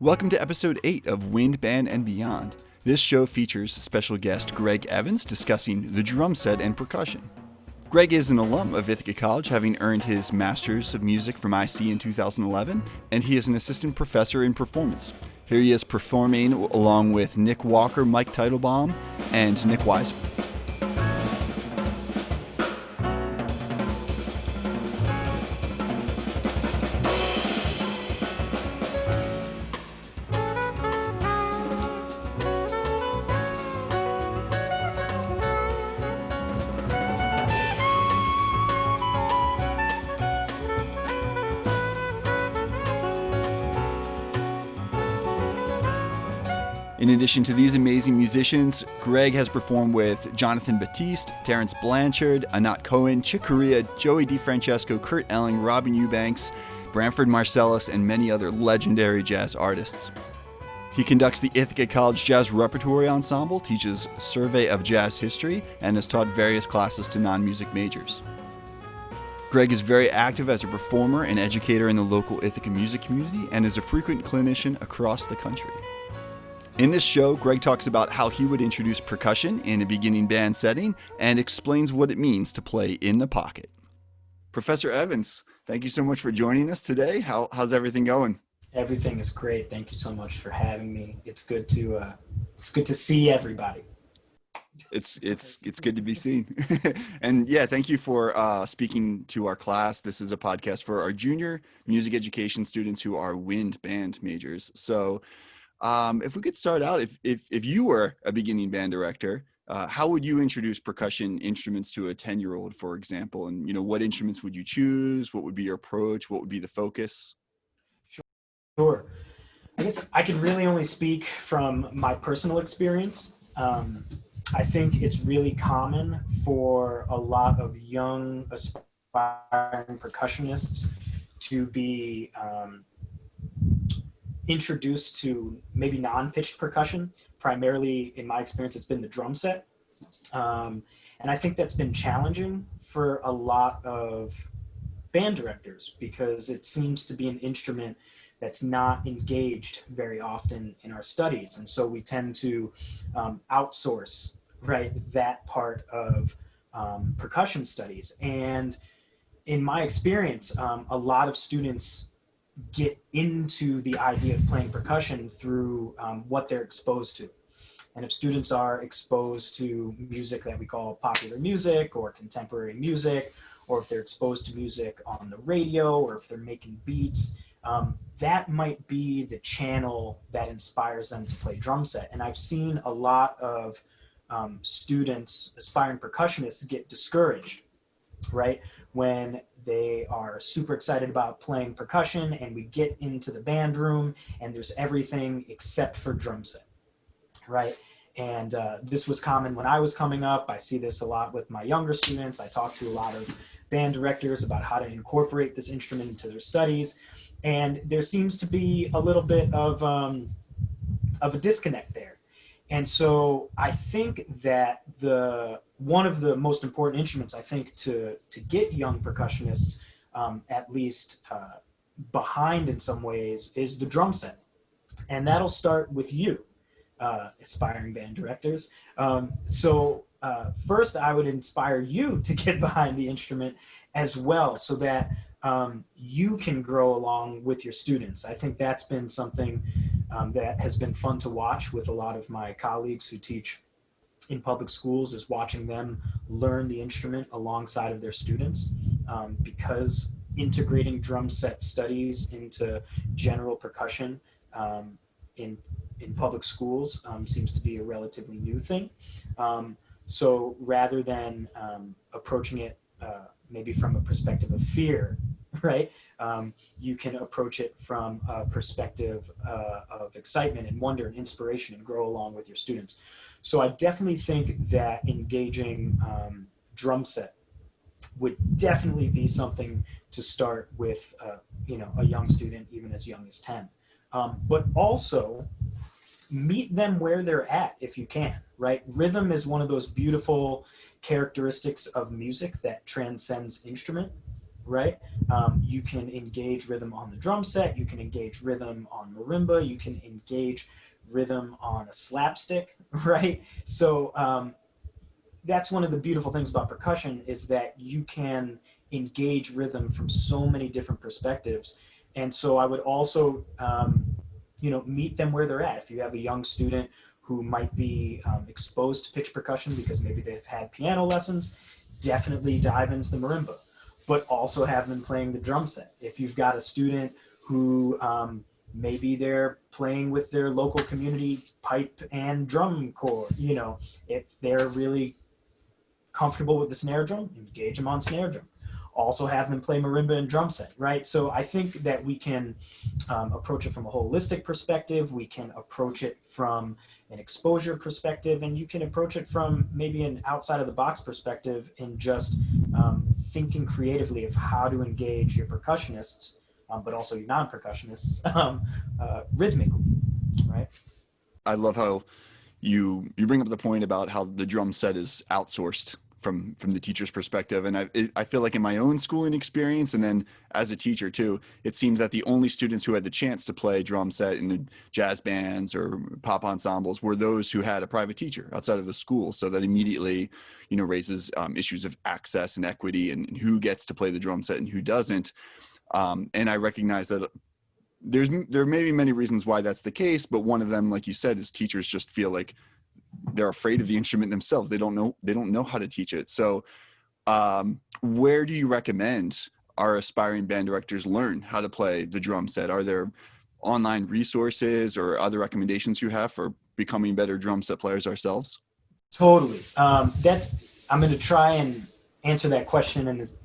Welcome to episode 8 of Wind, Band, and Beyond. This show features special guest Greg Evans discussing the drum set and percussion. Greg is an alum of Ithaca College, having earned his Master's of Music from IC in 2011, and he is an assistant professor in performance. Here he is performing along with Nick Walker, Mike Teitelbaum, and Nick Weiser. In addition to these amazing musicians, Greg has performed with Jonathan Batiste, Terence Blanchard, Anat Cohen, Chick Corea, Joey DeFrancesco, Kurt Elling, Robin Eubanks, Branford Marsalis, and many other legendary jazz artists. He conducts the Ithaca College Jazz Repertory Ensemble, teaches survey of jazz history, and has taught various classes to non-music majors. Greg is very active as a performer and educator in the local Ithaca music community and is a frequent clinician across the country. In this show, Greg talks about how he would introduce percussion in a beginning band setting and explains what it means to play in the pocket. Professor Evans, thank you so much for joining us today. How's everything going? Everything is great. Thank you so much for having me. It's good to see everybody. It's good to be seen. And yeah, thank you for speaking to our class. This is a podcast for our junior music education students who are wind band majors. So if we could start out, if you were a beginning band director, how would you introduce percussion instruments to a 10-year-old, for example? And, what instruments would you choose? What would be your approach? What would be the focus? Sure. I guess I can really only speak from my personal experience. I think it's really common for a lot of young aspiring percussionists to be introduced to maybe non-pitched percussion. Primarily, in my experience, it's been the drum set. And I think that's been challenging for a lot of band directors because it seems to be an instrument that's not engaged very often in our studies. And so we tend to outsource, right, that part of percussion studies. And in my experience, a lot of students get into the idea of playing percussion through what they're exposed to. And if students are exposed to music that we call popular music or contemporary music, or if they're exposed to music on the radio, or if they're making beats, that might be the channel that inspires them to play drum set. And I've seen a lot of students, aspiring percussionists, get discouraged, right? When they are super excited about playing percussion and we get into the band room and there's everything except for drum set, right? And this was common when I was coming up. I see this a lot with my younger students. I talk to a lot of band directors about how to incorporate this instrument into their studies. And there seems to be a little bit of a disconnect there. And so I think that one of the most important instruments, I think, to get young percussionists at least behind in some ways is the drum set. And that'll start with you, aspiring band directors. So first, I would inspire you to get behind the instrument as well so that you can grow along with your students. I think that's been something that has been fun to watch with a lot of my colleagues who teach in public schools, is watching them learn the instrument alongside of their students, because integrating drum set studies into general percussion in public schools seems to be a relatively new thing. So rather than approaching it maybe from a perspective of fear, right? You can approach it from a perspective of excitement and wonder and inspiration and grow along with your students. So I definitely think that engaging drum set would definitely be something to start with, a young student, even as young as 10. But also meet them where they're at if you can, right? Rhythm is one of those beautiful characteristics of music that transcends instrument. right? You can engage rhythm on the drum set, you can engage rhythm on marimba, you can engage rhythm on a slapstick, right? So that's one of the beautiful things about percussion, is that you can engage rhythm from so many different perspectives. And so I would also, meet them where they're at. If you have a young student who might be exposed to pitch percussion because maybe they've had piano lessons, definitely dive into the marimba, but also have them playing the drum set. If you've got a student who maybe they're playing with their local community pipe and drum corps, if they're really comfortable with the snare drum, engage them on snare drum. Also have them play marimba and drum set, right? So I think that we can approach it from a holistic perspective. We can approach it from an exposure perspective, and you can approach it from maybe an outside of the box perspective in just thinking creatively of how to engage your percussionists, but also your non-percussionists rhythmically, right? I love how you bring up the point about how the drum set is outsourced from the teacher's perspective. And I feel like in my own schooling experience, and then as a teacher too, it seems that the only students who had the chance to play drum set in the jazz bands or pop ensembles were those who had a private teacher outside of the school. So that immediately, raises issues of access and equity and who gets to play the drum set and who doesn't. And I recognize that there may be many reasons why that's the case, but one of them, like you said, is teachers just feel like they're afraid of the instrument themselves. They don't know how to teach it. So where do you recommend our aspiring band directors learn how to play the drum set? Are there online resources or other recommendations you have for becoming better drum set players ourselves? Totally. I'm going to try and answer that question in as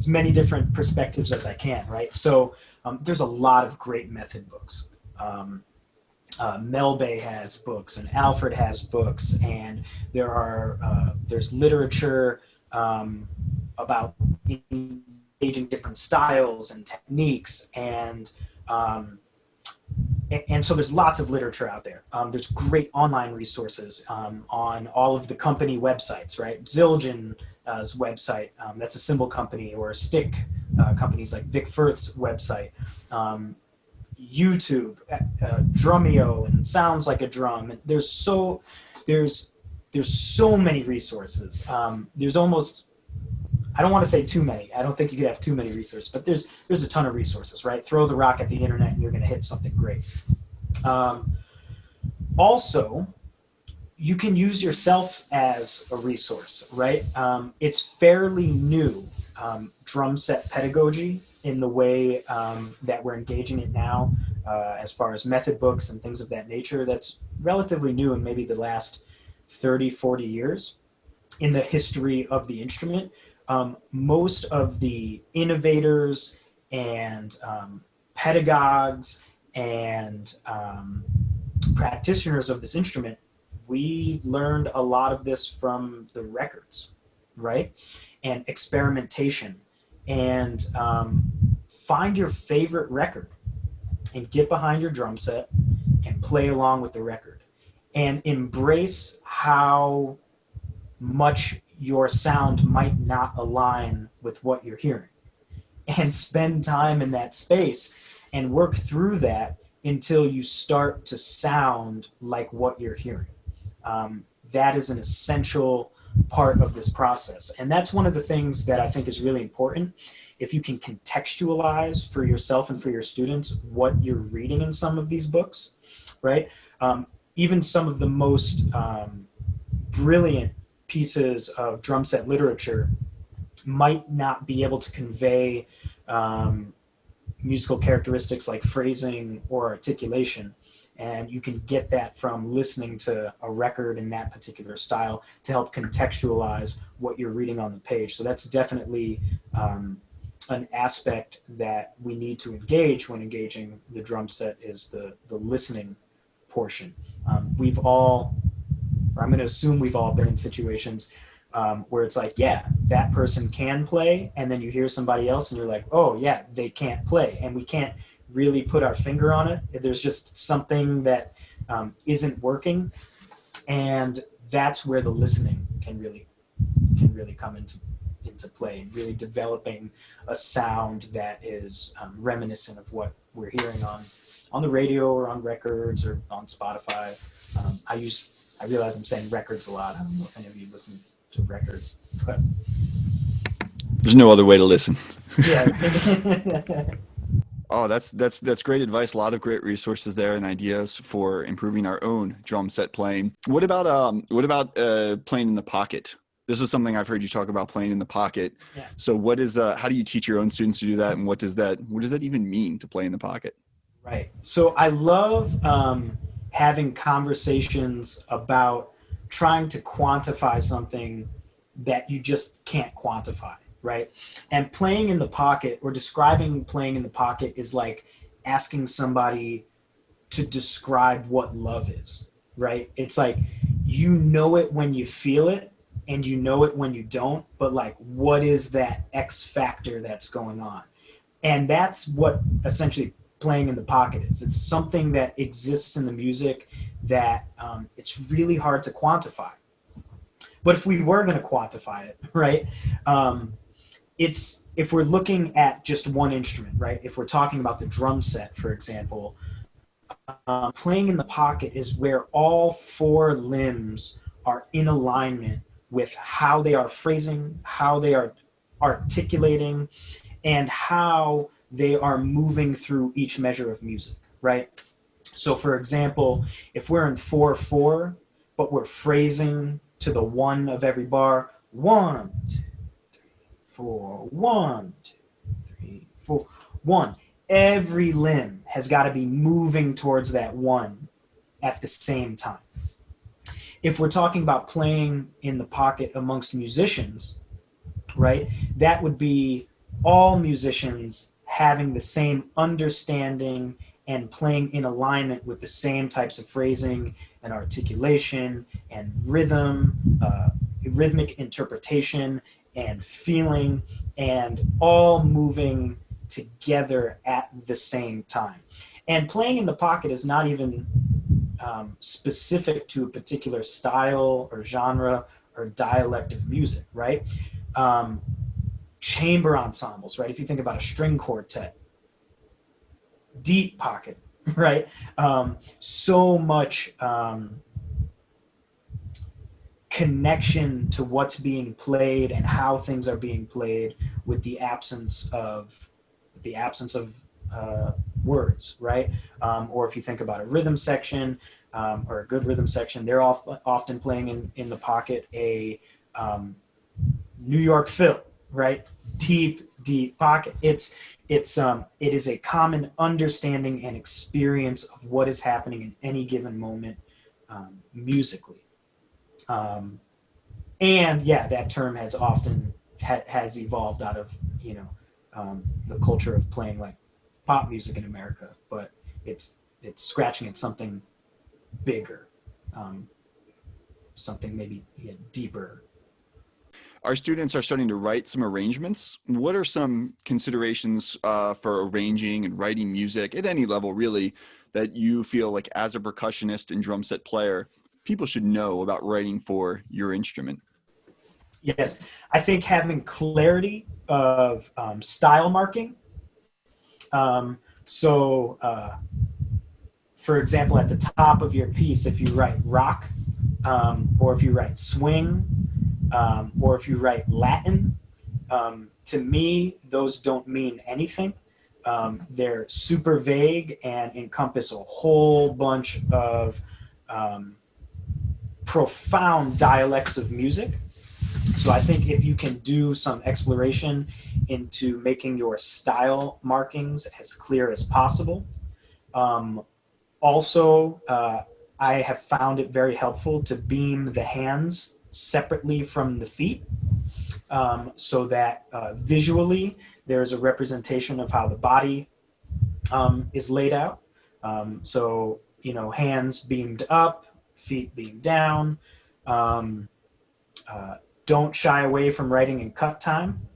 many different perspectives as I can, right? So there's a lot of great method books. Melbay has books, and Alfred has books, and there's literature about engaging different styles and techniques, and so there's lots of literature out there. There's great online resources on all of the company websites, right? Zildjian's website, that's a cymbal company, or stick companies like Vic Firth's website. YouTube, Drumeo, and Sounds Like a Drum. There's so many resources. There's almost, I don't want to say too many. I don't think you could have too many resources, but there's a ton of resources, right? Throw the rock at the internet and you're going to hit something great. Also, you can use yourself as a resource, right? It's fairly new, drum set pedagogy, in the way that we're engaging it now, as far as method books and things of that nature. That's relatively new in maybe the last 30, 40 years in the history of the instrument. Most of the innovators and pedagogues and practitioners of this instrument, we learned a lot of this from the records, right? And experimentation. And find your favorite record and get behind your drum set and play along with the record, and embrace how much your sound might not align with what you're hearing, and spend time in that space and work through that until you start to sound like what you're hearing. That is an essential part of this process. And that's one of the things that I think is really important. If you can contextualize for yourself and for your students what you're reading in some of these books, right? Even some of the most brilliant pieces of drum set literature might not be able to convey musical characteristics like phrasing or articulation. And you can get that from listening to a record in that particular style to help contextualize what you're reading on the page. So that's definitely an aspect that we need to engage when engaging the drum set, is the listening portion. We've all, or I'm going to assume we've all been in situations where it's like, yeah, that person can play, and then you hear somebody else and you're like, oh yeah, they can't play, and we can't really put our finger on it. There's just something that isn't working, and that's where the listening can really come into into play and really developing a sound that is reminiscent of what we're hearing on the radio or on records or on Spotify. I realize I'm saying records a lot. I don't know if any of you listen to records, but there's no other way to listen. Yeah. Oh, that's great advice. A lot of great resources there and ideas for improving our own drum set playing. What about playing in the pocket? This is something I've heard you talk about, playing in the pocket. Yeah. So how do you teach your own students to do that, and what does that even mean to play in the pocket? Right. So I love having conversations about trying to quantify something that you just can't quantify, right? And playing in the pocket, or describing playing in the pocket, is like asking somebody to describe what love is, right? It's like, you know it when you feel it, and you know it when you don't, but like, what is that X factor that's going on? And that's what essentially playing in the pocket is. It's something that exists in the music that it's really hard to quantify. But if we were going to quantify it, right, it's, if we're looking at just one instrument, right, if we're talking about the drum set, for example, playing in the pocket is where all four limbs are in alignment with how they are phrasing, how they are articulating, and how they are moving through each measure of music, right? So for example, if we're in 4/4, but we're phrasing to the one of every bar, 1, 2, 3, 4, 1, 2, 3, 4, 1. Every limb has got to be moving towards that one at the same time. If we're talking about playing in the pocket amongst musicians, right, that would be all musicians having the same understanding and playing in alignment with the same types of phrasing and articulation and rhythm, rhythmic interpretation and feeling, and all moving together at the same time. And playing in the pocket is not even specific to a particular style or genre or dialect of music, right? Chamber ensembles, right? If you think about a string quartet, deep pocket, right? So much connection to what's being played and how things are being played with the absence of words, right? Or if you think about a rhythm section or a good rhythm section, they're often playing in the pocket a New York fill, right? Deep pocket. It is a common understanding and experience of what is happening in any given moment musically. And yeah, that term has often has evolved out of the culture of playing like pop music in America, but it's scratching at something bigger, something maybe deeper. Our students are starting to write some arrangements. What are some considerations for arranging and writing music at any level, really, that you feel like as a percussionist and drum set player, people should know about writing for your instrument? Yes, I think having clarity of style marking. For example, at the top of your piece, if you write rock, or if you write swing, or if you write Latin, to me, those don't mean anything. They're super vague and encompass a whole bunch of profound dialects of music. So I think if you can do some exploration into making your style markings as clear as possible. Also, I have found it very helpful to beam the hands separately from the feet, so that visually there's a representation of how the body is laid out. So, hands beamed up, feet beamed down. Don't shy away from writing in cut time.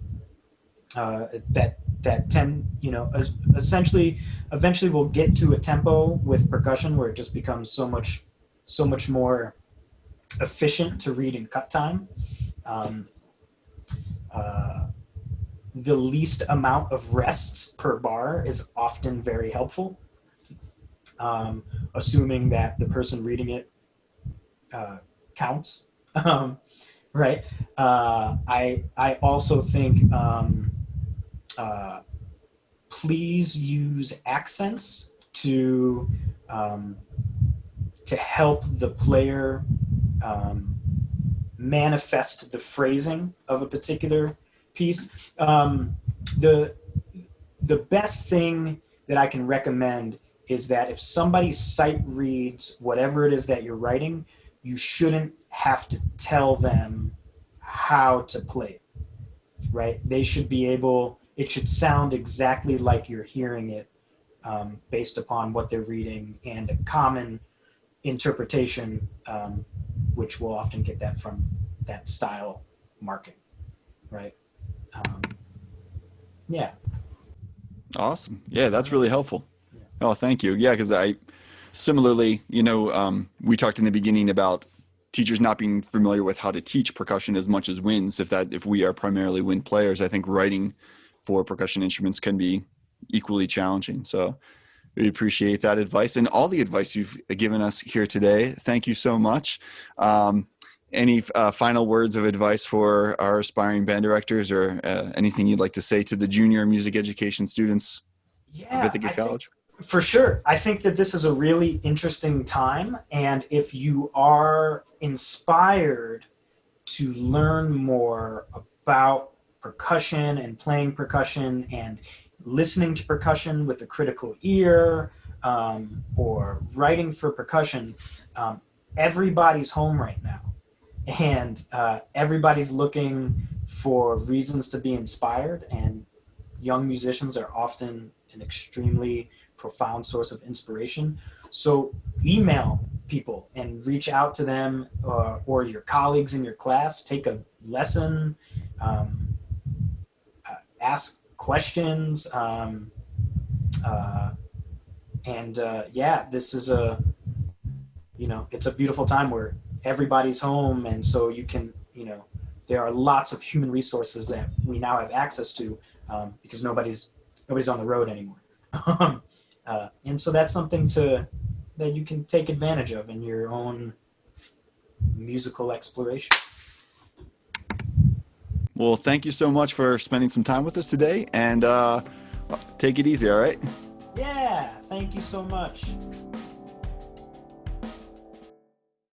Eventually we'll get to a tempo with percussion where it just becomes so much more efficient to read in cut time. the least amount of rests per bar is often very helpful. Assuming that the person reading it counts, right? I also think please use accents to help the player manifest the phrasing of a particular piece. The best thing that I can recommend is that if somebody sight reads whatever it is that you're writing, you shouldn't have to tell them how to play it, right? They should be able, it should sound exactly like you're hearing it, based upon what they're reading and a common interpretation, which will often get that from that style marking, right? Yeah. Awesome. Yeah, that's really helpful. Oh, thank you. Yeah, because I similarly, we talked in the beginning about teachers not being familiar with how to teach percussion as much as winds. If we are primarily wind players, I think writing for percussion instruments can be equally challenging. So we appreciate that advice and all the advice you've given us here today. Thank you so much. Any final words of advice for our aspiring band directors, or anything you'd like to say to the junior music education students of Ithaca College? For sure. I think that this is a really interesting time. And if you are inspired to learn more about percussion and playing percussion and listening to percussion with a critical ear, or writing for percussion, everybody's home right now. And everybody's looking for reasons to be inspired. And young musicians are often an extremely profound source of inspiration. So email people and reach out to them, or your colleagues in your class. Take a lesson, ask questions, this is it's a beautiful time where everybody's home, and so you can, there are lots of human resources that we now have access to, because nobody's on the road anymore. And so that's something that you can take advantage of in your own musical exploration. Well, thank you so much for spending some time with us today, and take it easy, all right? Yeah, thank you so much.